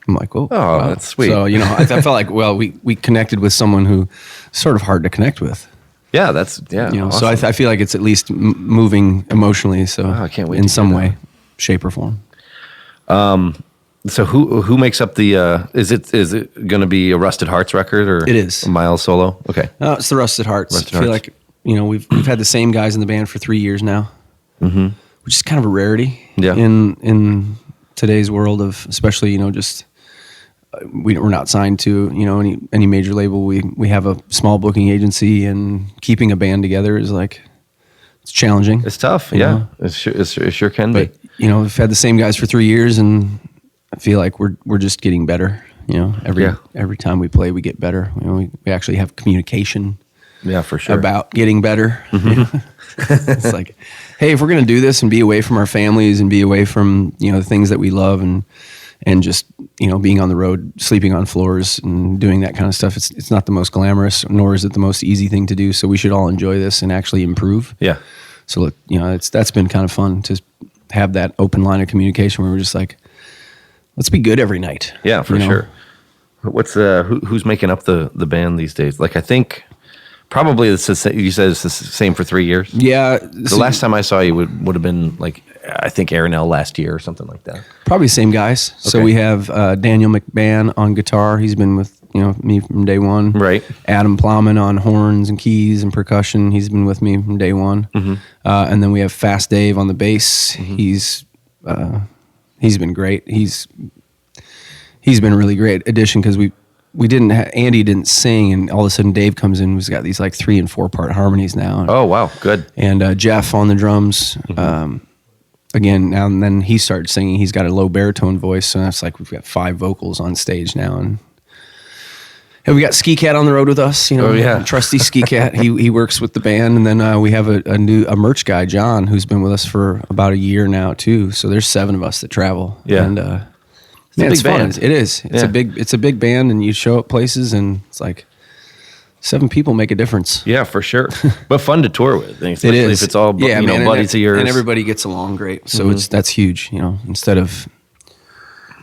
I'm like, oh, wow. That's sweet. So, you know, I felt like, well, we connected with someone who sort of hard to connect with. Yeah, You know, awesome. so I feel like it's at least moving emotionally. So I can't wait in to some hear way, that. shape or form. So who makes up the? Is it going to be a Rusted Hearts record or It is. a Miles solo? Okay. No, it's the Rusted Hearts. Rusted I feel Hearts. like, you know, we've had the same guys in the band for 3 years now, which is kind of a rarity in today's world of, especially, you know, just we're not signed to, you know, any major label. We have a small booking agency, and keeping a band together is like, it's challenging. It's tough. You Yeah, know? it sure can But, be. you know, we've had the same guys for 3 years, and I feel like we're just getting better. You know, every time we play, we get better. You know, we actually have communication. Yeah, for sure. About getting better. It's like, hey, if we're going to do this and be away from our families and be away from, you know, the things that we love and just, you know, being on the road, sleeping on floors and doing that kind of stuff, it's not the most glamorous, nor is it the most easy thing to do. So we should all enjoy this and actually improve. Yeah. So look, you know, that's been kind of fun to have that open line of communication where we're just like, let's be good every night. Yeah, for sure. What's who's making up the band these days? Like, I think probably you said it's the same for 3 years. Yeah. The last time I saw you would have been like, I think Aaron L. last year or something like that. Probably the same guys. Okay. So we have Daniel McMahon on guitar. He's been with, you know, me from day one. Right. Adam Plowman on horns and keys and percussion. He's been with me from day one. And then we have Fast Dave on the bass. He's been great. He's been a really great addition because we didn't Andy didn't sing, and all of a sudden Dave comes in who's got these like 3 and 4 part harmonies now. Oh wow, good. And Jeff on the drums. Again, now and then he started singing. He's got a low baritone voice, so that's like we've got 5 vocals on stage now. And we got Ski Cat on the road with us, you know, trusty Ski Cat. He works with the band, and then we have a merch guy, John, who's been with us for about a year now too. So there's 7 of us that travel. Yeah. And it's fun. It is. It's a big band, and you show up places, and it's like 7 people make a difference. Yeah, for sure. But fun to tour with, especially it is. if it's all buddies of yours, and everybody gets along great. So that's huge. You know, instead of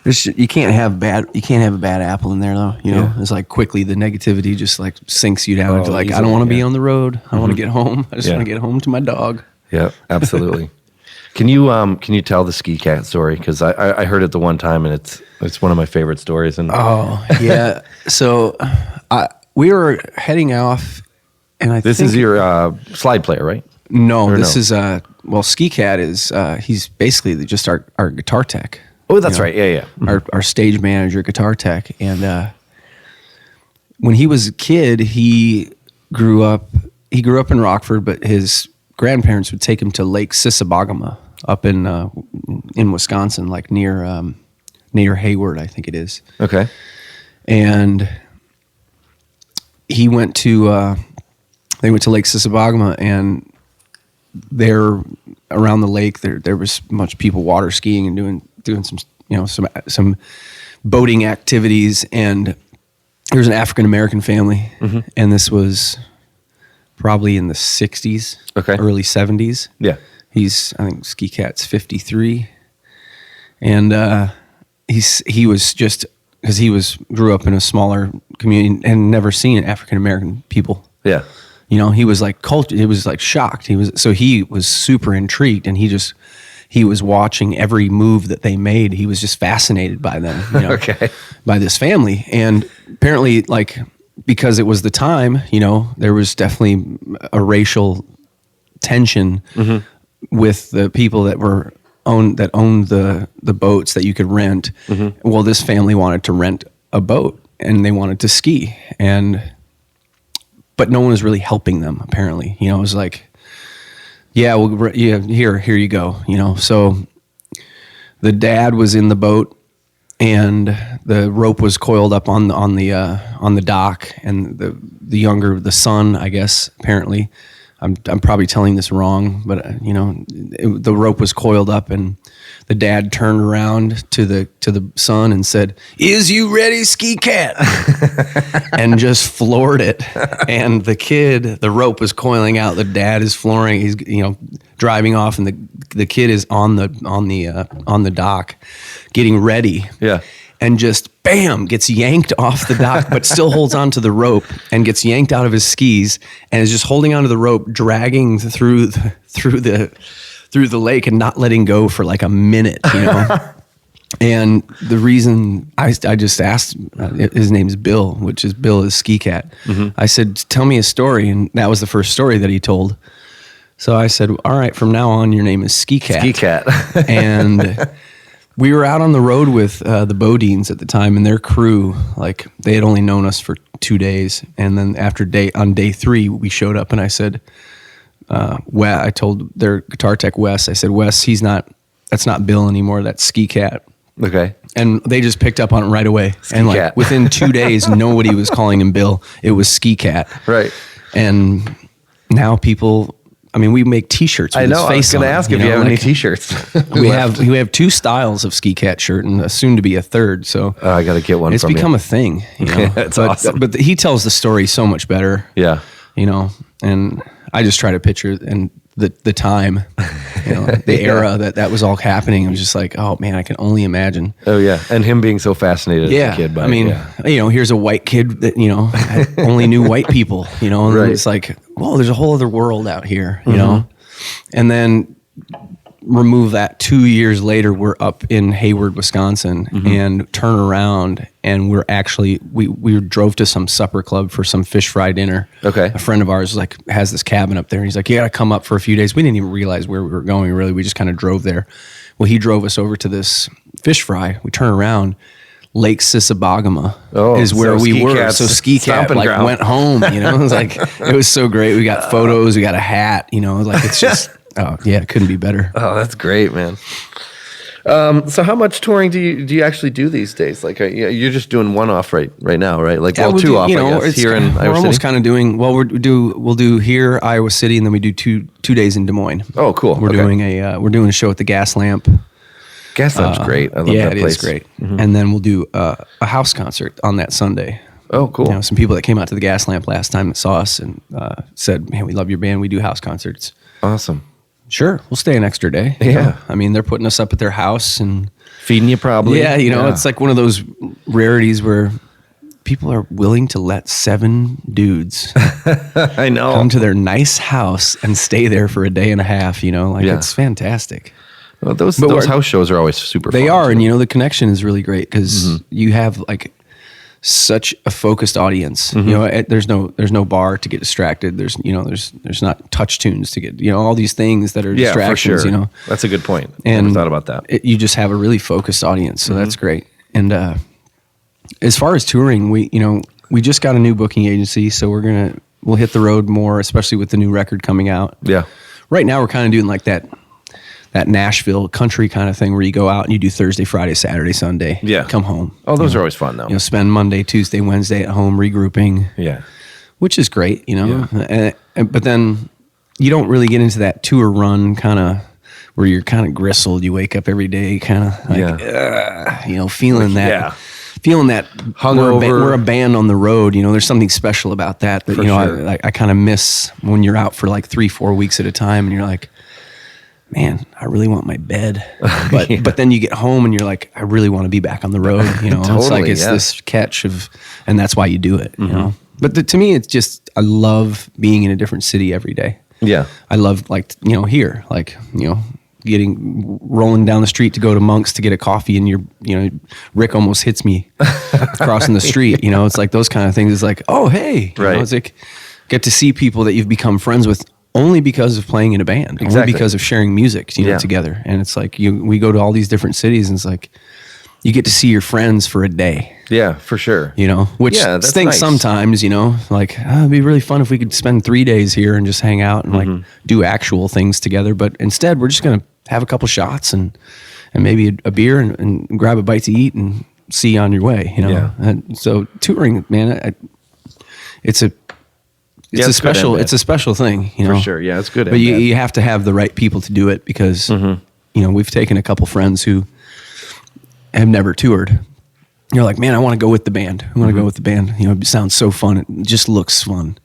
you can't have a bad apple in there though. You know, it's like quickly the negativity just like sinks you down into like easily, I don't want to be on the road. I don't want to get home. I just want to get home to my dog. Yeah, absolutely. Can you tell the Ski Cat story? Because I heard it the one time, and it's one of my favorite stories. And yeah. So we were heading off, and this is your slide player, right? No, this is Ski Cat is he's basically just our guitar tech. Oh, that's right. Yeah. Our stage manager, guitar tech, and when he was a kid, he grew up in Rockford, but his grandparents would take him to Lake Sisibagama. up in Wisconsin, like near Hayward, I think it is. Okay. And he went to they went to Lake Sisibogma, and there around the lake there was a bunch of people water skiing and doing some boating activities, and there was an African American family, and this was probably in the 60s, early 70s. Yeah. I think Ski Cat's 53, and he was just, because grew up in a smaller community and never seen African American people. Yeah. He was like he was like shocked. He was super intrigued, and he was watching every move that they made. He was just fascinated by them, Okay. by this family. And apparently, like, because it was the time, there was definitely a racial tension with the people that owned the boats that you could rent. Well, this family wanted to rent a boat, and they wanted to ski, but no one was really helping them, apparently. It was like, yeah, well, yeah, here you go. So the dad was in the boat, and the rope was coiled up on the dock, and the son, I guess, apparently, I'm probably telling this wrong, but the rope was coiled up, and the dad turned around to the son and said, "Is you ready, Ski Cat?" and just floored it. And the rope was coiling out. The dad is flooring. He's driving off, and the kid is on the dock, getting ready. Yeah. And just bam, gets yanked off the dock, but still holds onto the rope, and gets yanked out of his skis, and is just holding onto the rope, dragging through the lake and not letting go for like a minute, And the reason I just asked, his name's Bill, Bill is Ski Cat. I said, "Tell me a story," and that was the first story that he told. So I said, "All right, from now on, your name is Ski Cat." Ski Cat. And we were out on the road with the Bodines at the time, and their crew, like, they had only known us for 2 days. And then on day 3, we showed up, and I said, I told their guitar tech, Wes, I said, "Wes, that's not Bill anymore, that's Ski Cat." Okay. And they just picked up on it right away. Ski and like Cat. within 2 days, nobody was calling him Bill. It was Ski Cat. Right. And now people, we make T-shirts with I know. his face I was going to on it, ask if you have any T-shirts. we have 2 styles of Ski Cat shirt, and soon to be a third. So I got to get one. It's from become you. a thing. It's awesome. But he tells the story so much better. Yeah. And I just try to picture the time, the era that was all happening. It was just like, oh man, I can only imagine. Oh yeah, and him being so fascinated as a kid by here's a white kid that only knew white people. And Right. it's like, whoa, there's a whole other world out here. And then remove that 2 years later, we're up in Hayward, Wisconsin, and turn around, and we're actually we drove to some supper club for some fish fry dinner. Okay. A friend of ours has this cabin up there, and he's like, "You got to come up for a few days." We didn't even realize where we were going, really. We just kind of drove there. Well, he drove us over to this fish fry. We turn around, Lake Sisibogma is where we were. So Ski Cat went home. It was like, it was so great. We got photos. We got a hat. It's just. Oh yeah, it couldn't be better. Oh, that's great, man. So how much touring do you actually do these days? Like, you're just doing one off right now, right? Like, Yeah, two off. I guess, here in Iowa City. We're almost kind of doing. Well, we'll do here Iowa City, and then we do two days in Des Moines. Oh, cool. We're doing a show at the Gas Lamp. Gas Lamp's great. I love that place. Yeah, it is great. And then we'll do a house concert on that Sunday. Oh, cool. Some people that came out to the Gas Lamp last time that saw us and said, "Man, we love your band. We do house concerts." Awesome. Sure, we'll stay an extra day. Yeah. They're putting us up at their house and feeding you probably. Yeah, it's like one of those rarities where people are willing to let 7 dudes I know come to their nice house and stay there for a day and a half. It's fantastic. Well, those house shows are always super fun. They are, and the connection is really great because you have like such a focused audience. There's no bar to get distracted. There's not touch tunes to get all these things that are distractions. For sure. That's a good point. And never thought about that. You just have a really focused audience, so that's great. And as far as touring, we just got a new booking agency, so we'll hit the road more, especially with the new record coming out. Yeah. Right now we're kind of doing like that that Nashville country kind of thing where you go out and you do Thursday, Friday, Saturday, Sunday. Yeah. Come home. Oh, those are always fun though. Spend Monday, Tuesday, Wednesday at home regrouping. Yeah. Which is great, but then you don't really get into that tour run kind of where you're kind of gristled. You wake up every day kind of like, feeling that hungover. We're a band on the road. There's something special about that For sure. I kind of miss when you're out for like 3-4 weeks at a time and you're like, man, I really want my bed. But then you get home and you're like, I really want to be back on the road. Totally, it's this catch of, and that's why you do it, But to me, it's just, I love being in a different city every day. Yeah. I love here, rolling down the street to go to Monk's to get a coffee and Rick almost hits me crossing the street. It's like those kind of things. It's like, oh, hey, right. It's like get to see people that you've become friends with only because of playing in a band, Exactly. only because of sharing music, together. And it's like we go to all these different cities and it's like, you get to see your friends for a day. Yeah, for sure. Which that's stinks nice. sometimes, like, it'd be really fun if we could spend 3 days here and just hang out and like do actual things together. But instead, we're just going to have a couple shots and maybe a beer and grab a bite to eat and see you on your way, Yeah. And so touring, man, it's a special thing, For sure. Yeah, it's good. But you have to have the right people to do it because, we've taken a couple friends who have never toured. You're like, man, I want to go with the band. I want to go with the band. It sounds so fun. It just looks fun.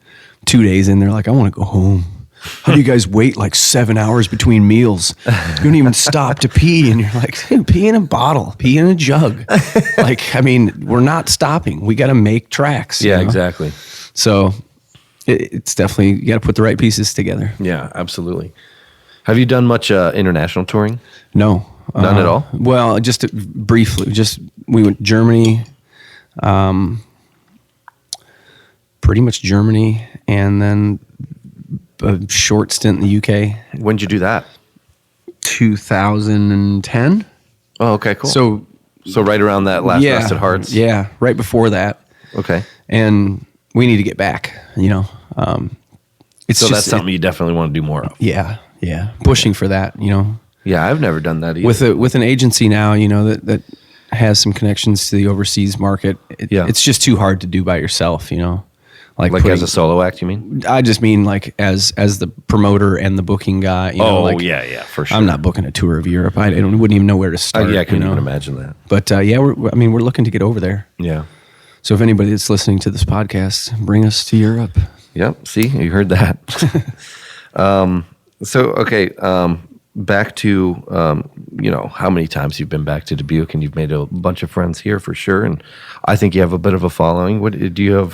2 days in, they're like, I want to go home. How do you guys wait like 7 hours between meals? You don't even stop to pee. And you're like, dude, pee in a bottle, pee in a jug. We're not stopping. We got to make tracks. Yeah, exactly. So it's definitely, you got to put the right pieces together. Yeah, absolutely. Have you done much international touring? No. None at all? Well, just briefly. We went Germany, pretty much Germany, and then a short stint in the UK. When'd you do that? 2010. Oh, okay, cool. So right around that last Rusted Hearts. Yeah, right before that. Okay. And we need to get back, It's So just, that's something you definitely want to do more of. Yeah. Pushing for that, Yeah, I've never done that either. With an agency now, that has some connections to the overseas market. It's just too hard to do by yourself, Like as a solo act, you mean? I just mean like as the promoter and the booking guy. Yeah, for sure. I'm not booking a tour of Europe. I wouldn't even know where to start. I couldn't even imagine that. But we're looking to get over there. Yeah. So if anybody that's listening to this podcast, bring us to Europe. Yep. See, you heard that. Back to, how many times you've been back to Dubuque, and you've made a bunch of friends here for sure. And I think you have a bit of a following. What do you have,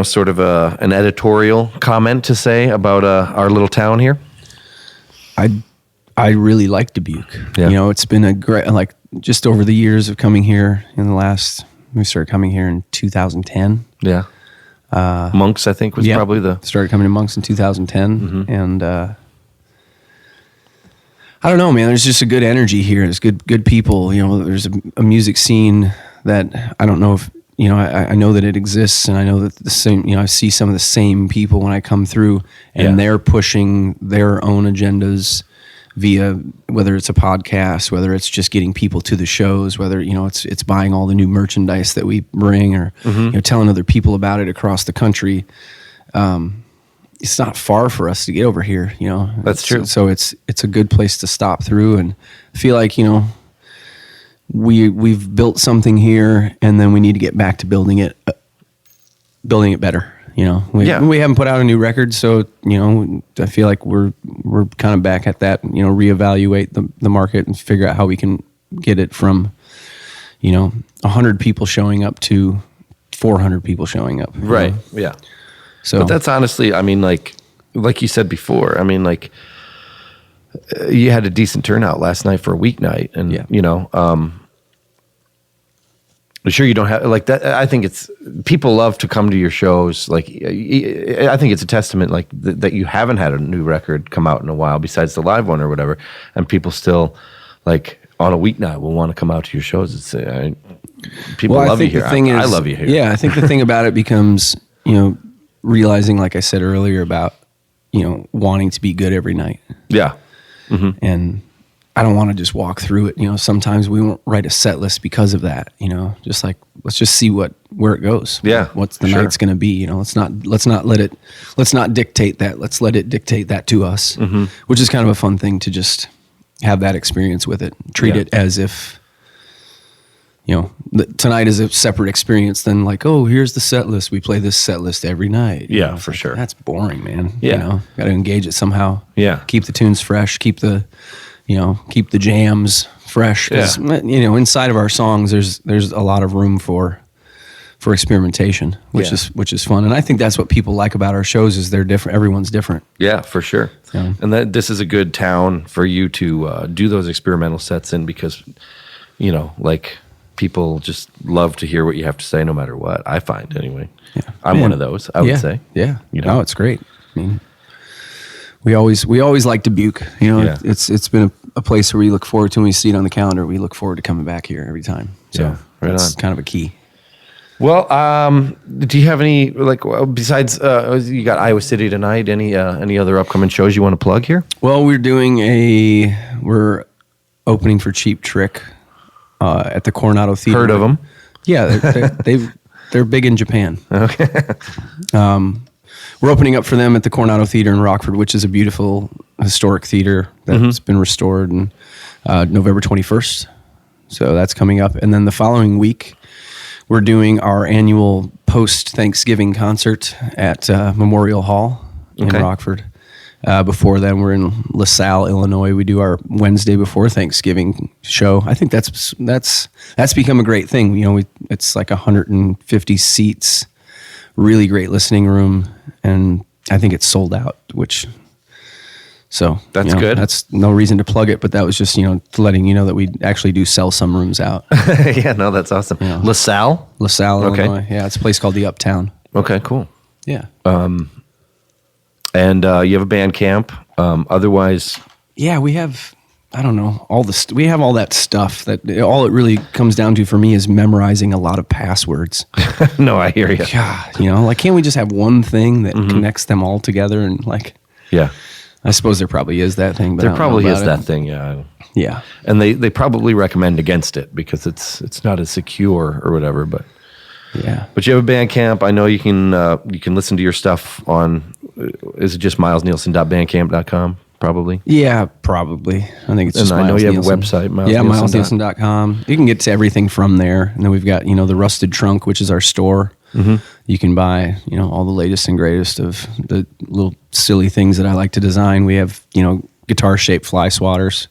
sort of an editorial comment to say about our little town here? I really like Dubuque. Yeah. It's been a great, just over the years of coming here we started coming here in 2010. Yeah. Monks, I think, was probably started coming to Monks in 2010. And, I don't know, man. There's just a good energy here. There's good people. There's a music scene that I don't know if, I know that it exists, and I know that the same, I see some of the same people when I come through, and they're pushing their own agendas via whether it's a podcast, whether it's just getting people to the shows, whether, it's buying all the new merchandise that we bring, or, telling other people about it across the country. It's not far for us to get over here, That's true. So it's a good place to stop through, and I feel like, we've built something here, and then we need to get back to building it better. We haven't put out a new record, so I feel like we're kind of back at that. Reevaluate the market and figure out how we can get it from 100 people showing up to 400 people showing up. Right. Yeah. So, but that's honestly, like you said before, you had a decent turnout last night for a weeknight, and sure you don't have like that. I think people love to come to your shows. Like, I think it's a testament that you haven't had a new record come out in a while besides the live one or whatever, and people still on a weeknight will want to come out to your shows. It's people love you here. I love you here. Yeah, I think the thing about it becomes realizing, like I said earlier, about wanting to be good every night. Yeah. And I don't want to just walk through it. Sometimes we won't write a set list because of that. Just like, let's just see where it goes. Yeah, what's the sure. night's going to be. Let's not dictate that. Let's let it dictate that to us, which is kind of a fun thing to just have that experience with it. Treat it as if, tonight is a separate experience than like, oh, here's the set list. We play this set list every night. Yeah, for sure. That's boring, man. Yeah. Got to engage it somehow. Yeah. Keep the tunes fresh. Keep the jams fresh. 'Cause, inside of our songs, there's a lot of room for experimentation, which is fun. And I think that's what people like about our shows is they're different. Everyone's different. Yeah, for sure. Yeah. And this is a good town for you to do those experimental sets in because, like people just love to hear what you have to say no matter what. I find anyway. Yeah. I'm one of those, I would say. Yeah. No, it's great. I mean, we always like Dubuque. It's been a place where we look forward to when we see it on the calendar. We look forward to coming back here every time. So that's kind of a key. Well, do you have any besides you got Iowa City tonight? Any other upcoming shows you want to plug here? Well, we're opening for Cheap Trick at the Coronado Theater. Heard of them? Yeah, they're big in Japan. Okay. We're opening up for them at the Coronado Theater in Rockford, which is a beautiful historic theater that's been restored on November 21st. So that's coming up. And then the following week, we're doing our annual post-Thanksgiving concert at Memorial Hall in Rockford. Before then, we're in LaSalle, Illinois. We do our Wednesday before Thanksgiving show. I think that's become a great thing. It's like 150 seats, really great listening room, and I think it's sold out. So that's good. That's no reason to plug it, but that was just letting you know that we actually do sell some rooms out. Yeah, no, that's awesome. LaSalle, Illinois. Yeah, it's a place called the Uptown. Okay, cool. Yeah. And you have a band camp. Otherwise, yeah, we have. I don't know we have all that stuff that all it really comes down to for me is memorizing a lot of passwords. No, I hear you. God, can't we just have one thing that connects them all together and yeah. I suppose there probably is that thing, but there probably is that thing, yeah. Yeah. And they probably recommend against it because it's not as secure or whatever, but yeah. But you have a band camp. I know you can listen to your stuff on is it just milesnielsen.bandcamp.com probably? Yeah, probably. I think it's just I know Miles you have Nielsen. a website, milesnielsen.com. You can get to everything from there. And then we've got, the Rusted Trunk, which is our store. You can buy, all the latest and greatest of the little silly things that I like to design. We have, guitar-shaped fly swatters.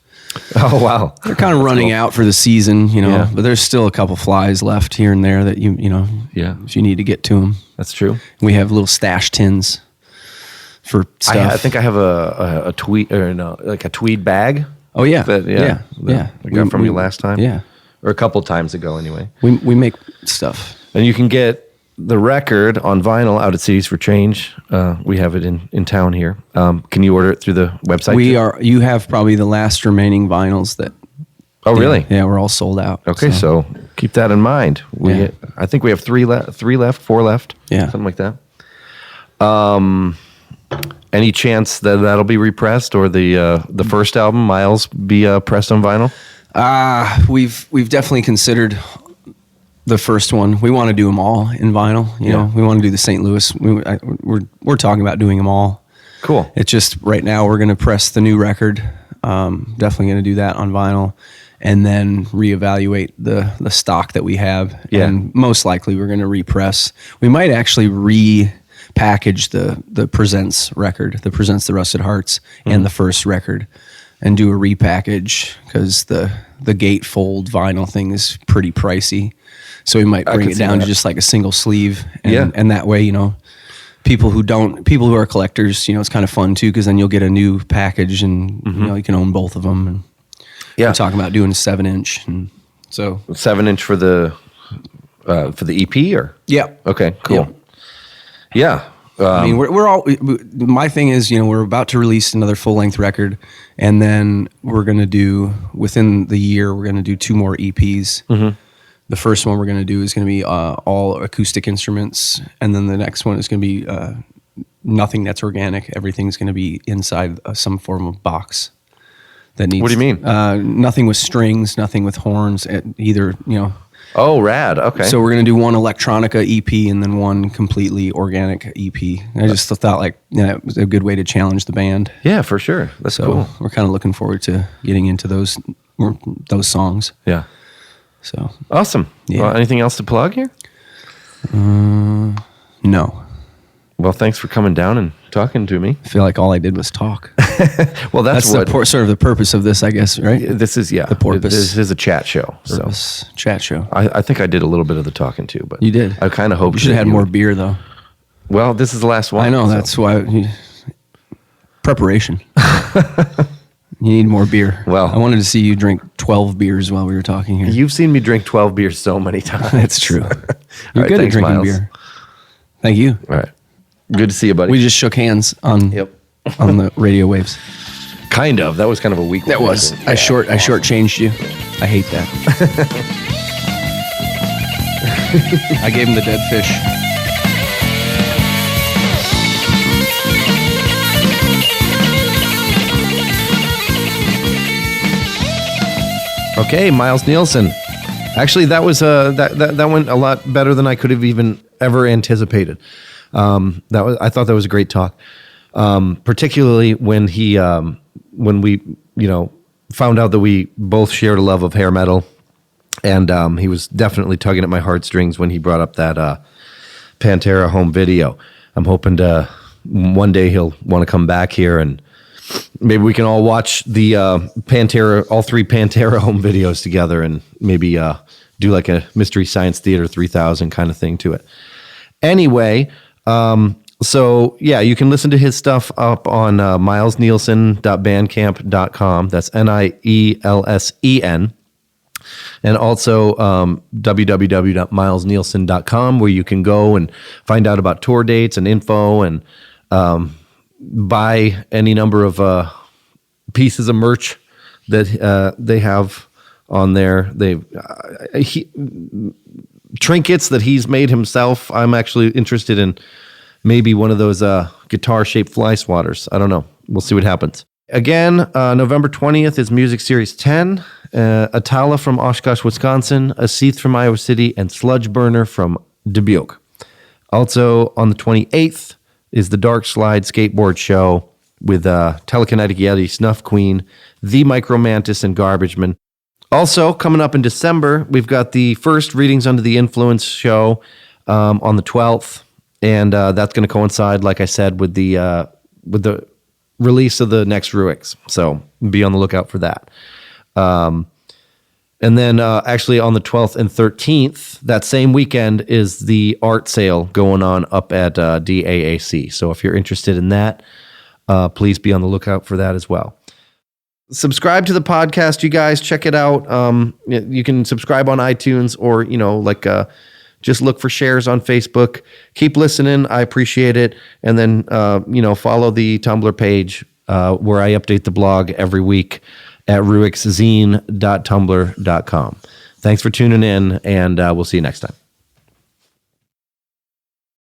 Oh, wow. They're kind of running out for the season, but there's still a couple flies left here and there that if you need to get to them. That's true. We have little stash tins for stuff. I think I have a tweed like a tweed bag. Oh yeah. Yeah. I got from you last time. Yeah. Or a couple times ago anyway. We make stuff. And you can get the record on vinyl out at Cities for Change. We have it in town here. Can you order it through the website? You have probably the last remaining vinyls that. Oh, really? Yeah, we're all sold out. Okay, so keep that in mind. I think we have 4 left. Yeah. Something like that. Any chance that that'll be repressed or the first album, Miles, be pressed on vinyl? We've definitely considered the first one. We want to do them all in vinyl. We want to do the St. Louis. We're talking about doing them all. Cool. It's just right now we're going to press the new record. Definitely going to do that on vinyl, and then reevaluate the stock that we have. Yeah. And most likely we're going to repress. We might actually repackage the Presents record, the Presents the Rusted Hearts, and the first record, and do a repackage because the gatefold vinyl thing is pretty pricey. So we might bring it down to just like a single sleeve, and that way, people who are collectors, it's kind of fun too, because then you'll get a new package, and you can own both of them. And we're talking about doing a 7-inch, and so 7-inch for the EP, or okay, cool, yeah. I mean, my thing is, we're about to release another full-length record, and then we're going to do, within the year, we're going to do 2 more EPs. The first one we're going to do is going to be all acoustic instruments, and then the next one is going to be nothing that's organic. Everything's going to be inside some form of box. that needs. What do you mean? Nothing with strings, nothing with horns. Either Oh, rad. Okay. So we're gonna do one electronica EP and then one completely organic EP. I just thought it was a good way to challenge the band. Yeah, for sure. That's So cool. we're kind of looking forward to getting into those songs. Yeah. So Awesome. Yeah. Well, anything else to plug here? no, Well, thanks for coming down and talking to me. I feel like all I did was talk. Well, that's what sort of the purpose of this, I guess, right? this is. Yeah, The porpoise. This is a chat show. So Purpose chat show. I think I did a little bit of the talking too, but You did. I kind of hope You should have had more beer, though. Well, this is the last one. I know, so- that's why. Preparation. You need more beer. Well- I wanted to see you drink 12 beers while we were talking here. You've seen me drink 12 beers so many times. That's true. You're right, good at thanks, drinking Miles. beer. Thank you. All right. Good to see you, buddy. We just shook hands on on the radio waves. Kind of. That was kind of a weak one. That was. I shortchanged you. I hate that. I gave him the dead fish. Okay, Miles Nielsen. Actually, that was that went a lot better than I could have even ever anticipated. I thought that was a great talk, particularly when we found out that we both shared a love of hair metal, and he was definitely tugging at my heartstrings when he brought up that Pantera home video. I'm hoping to one day he'll want to come back here and maybe we can all watch the Pantera, all three Pantera home videos together, and maybe do like a Mystery Science Theater 3000 kind of thing to it. Anyway, so yeah, you can listen to his stuff up on milesnielsen.bandcamp.com. That's Nielsen. And also www.milesnielsen.com, where you can go and find out about tour dates and info and buy any number of pieces of merch that they have on there. Trinkets that he's made himself. I'm actually interested in maybe one of those guitar-shaped fly swatters. I don't know. We'll see what happens. Again, November 20th is Music Series 10. Atala from Oshkosh, Wisconsin, A Seath from Iowa City, and Sludge Burner from Dubuque. Also, on the 28th is the Dark Slide Skateboard Show with Telekinetic Yeti, Snuff Queen, The Micromantis, and Garbageman. Also, coming up in December, we've got the first Readings Under the Influence show on the 12th, and that's going to coincide, like I said, with the release of the next Ruix. So be on the lookout for that. And then actually on the 12th and 13th, that same weekend, is the art sale going on up at DAAC. So if you're interested in that, please be on the lookout for that as well. Subscribe to the podcast, you guys. Check it out. You can subscribe on iTunes or, just look for shares on Facebook. Keep listening. I appreciate it. And then, follow the Tumblr page where I update the blog every week at ruixzine.tumblr.com. Thanks for tuning in, and we'll see you next time.